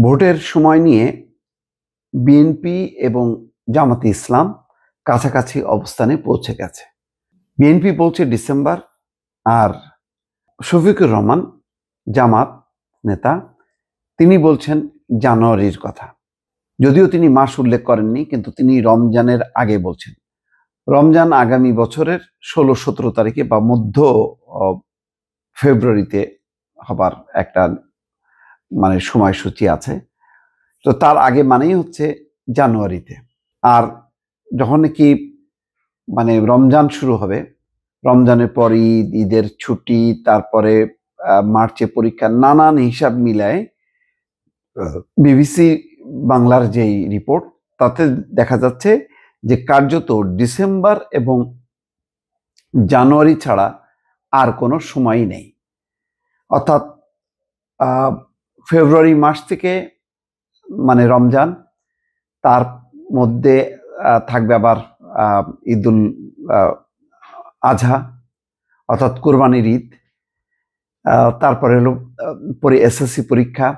ভোটের সময় নিয়ে বিএনপি এবং জামাতে ইসলাম কাছাকাছি অবস্থানে পৌঁছে গেছে। বিএনপি বলছে ডিসেম্বর, আর শফিকুর রহমান জামাত নেতা তিনি বলছেন জানুয়ারির কথা। যদিও তিনি মাস উল্লেখ করেননি, কিন্তু তিনি রমজানের আগে বলছেন। রমজান আগামী বছরের 16-17 তারিখে বা মধ্য ফেব্রুয়ারিতে হবার একটা সময়সূচি আছে। তো তার আগে মানেই হচ্ছে জানুয়ারিতে। আর যখন কি রমজান শুরু হবে, রমজানের পর ঈদ, ঈদের ছুটি, তারপরে মার্চে পরীক্ষা, নানান হিসাব মিলায় বিবিসি বাংলার যেই রিপোর্ট তাতে দেখা যাচ্ছে যে কার্যত ডিসেম্বর এবং জানুয়ারি ছাড়া আর কোনো সময়ই নেই। অর্থাৎ ফেব্রুয়ারি মাস থেকে রমজান, তার মধ্যে থাকবে আবার ঈদুল আজহা অর্থাৎ কোরবানির ঈদ, তারপরে হলো এসএসসি পরীক্ষা,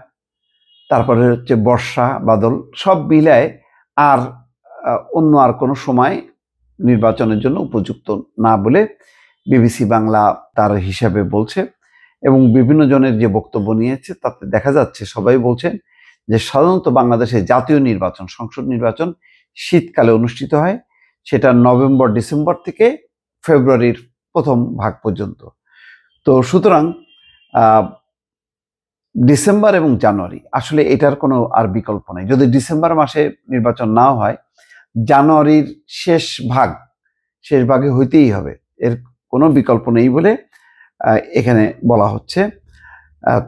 তারপরে হচ্ছে বর্ষা বাদল, সব মিলায় আর অন্য আর কোনো সময় নির্বাচনের জন্য উপযুক্ত না বলে বিবিসি বাংলা তার হিসাবে বলছে। এবং বিভিন্ন জনের যে বক্তব্য নিয়েছে তাতে দেখা যাচ্ছে সবাই বলছেন যে সাধারণত বাংলাদেশে জাতীয় নির্বাচন, সংসদ নির্বাচন শীতকালে অনুষ্ঠিত হয়, সেটা নভেম্বর ডিসেম্বর থেকে ফেব্রুয়ারির প্রথম ভাগ পর্যন্ত। তো সুতরাং ডিসেম্বর এবং জানুয়ারি আসলে এটার কোনো আর বিকল্প নেই। যদি ডিসেম্বর মাসে নির্বাচন না হয়, জানুয়ারির শেষ ভাগে হইতেই হবে, এর কোনো বিকল্প নেই বলে এখানে বলা হচ্ছে।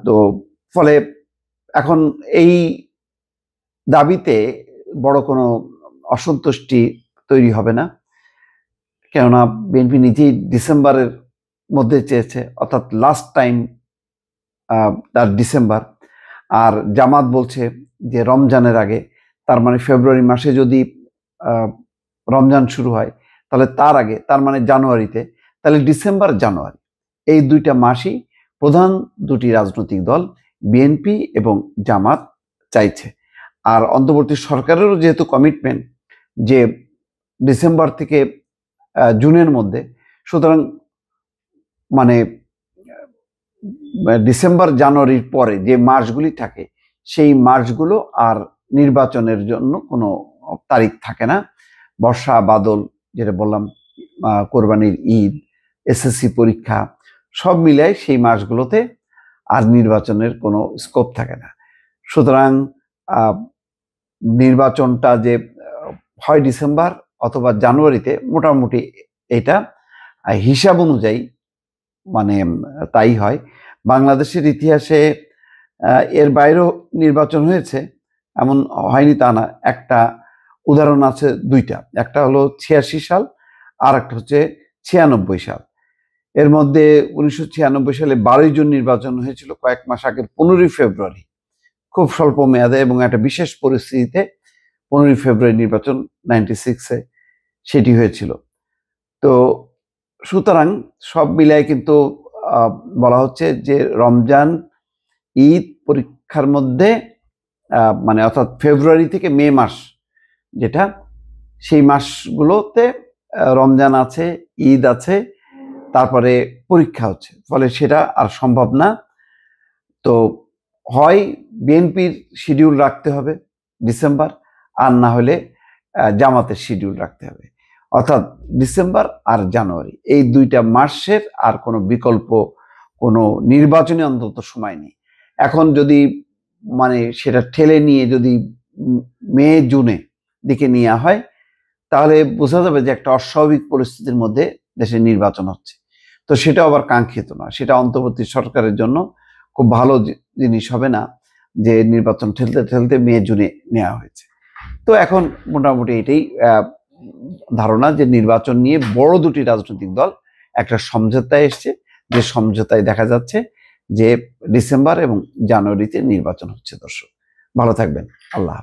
তো ফলে এখন এই দাবিতে বড় কোনো অসন্তুষ্টি তৈরি হবে না, কেননা বিএনপি নিজেই ডিসেম্বরের মধ্যে চেয়েছে, অর্থাৎ লাস্ট টাইম তার ডিসেম্বর। আর জামাত বলছে যে রমজানের আগে, তার মানে ফেব্রুয়ারি মাসে যদি রমজান শুরু হয় তাহলে তার আগে, তার মানে জানুয়ারিতে, তাহলে ডিসেম্বর জানুয়ারি এই দুইটা মাসই প্রধান দুটি রাজনৈতিক দল বিএনপি এবং জামাত চাইছে। আর অন্তর্বর্তী সরকারেরও যেহেতু কমিটমেন্ট যে ডিসেম্বর থেকে জুনের মধ্যে, সুতরাং ডিসেম্বর জানুয়ারির পরে যে মাসগুলি থাকে সেই মাসগুলো আর নির্বাচনের জন্য কোনো তারিখ থাকে না। বর্ষা বাদল, যেটা বললাম, কোরবানির ঈদ, এসএসসি পরীক্ষা, সব মিলায় সেই মাসগুলোতে আর নির্বাচনের কোনো স্কোপ থাকে না। সুতরাং নির্বাচনটা যে হয় ডিসেম্বর অথবা জানুয়ারিতে, মোটামুটি এটা হিসাব অনুযায়ী তাই হয়। বাংলাদেশের ইতিহাসে এর বাইরেও নির্বাচন হয়েছে, এমন হয়নি তা না। একটা উদাহরণ আছে, দুইটা, একটা হলো 86 সাল, আর একটা হচ্ছে 96 সাল। এর মধ্যে 1996 সালে 12 জুন নির্বাচন হয়েছিল, কয়েক মাস আগের 15 ফেব্রুয়ারি, খুব স্বল্প মেয়াদে এবং একটা বিশেষ পরিস্থিতিতে 15 ফেব্রুয়ারি নির্বাচন 96-এ সেটি হয়েছিল। তো সুতরাং সব মিলায় কিন্তু বলা হচ্ছে যে রমজান, ঈদ, পরীক্ষার মধ্যে অর্থাৎ ফেব্রুয়ারি থেকে মে মাস, যেটা সেই মাসগুলোতে রমজান আছে, ঈদ আছে, তারপরে পরীক্ষা হচ্ছে, ফলে সেটা আর সম্ভব না। তো হয় বিএনপির শিডিউল রাখতে হবে ডিসেম্বর, আর না হলে জামাতের শিডিউল রাখতে হবে, অর্থাৎ ডিসেম্বর আর জানুয়ারি এই দুইটা মাসের আর কোনো বিকল্প, কোনো নির্বাচনী অন্তত সময় নেই। এখন যদি সেটা ঠেলে নিয়ে যদি মে জুনে দিকে নেওয়া হয়, তাহলে বোঝা যাবে যে একটা অস্বাভাবিক পরিস্থিতির মধ্যে দেশে নির্বাচন হচ্ছে। তো সেটা আবার কাঙ্ক্ষিত না, সেটা অন্তর্বর্তী সরকারের জন্য খুব ভালো জিনিস হবে না যে নির্বাচন ঠেলতে ঠেলতে মে জুনে নেওয়া হয়েছে। তো এখন মোটামুটি এটাই ধারণা যে নির্বাচন নিয়ে বড় দুটি রাজনৈতিক দল একটা সমঝোতায় এসছে, যে সমঝোতায় দেখা যাচ্ছে যে ডিসেম্বর এবং জানুয়ারিতে নির্বাচন হচ্ছে। দর্শক ভালো থাকবেন, আল্লাহ হাফেজ।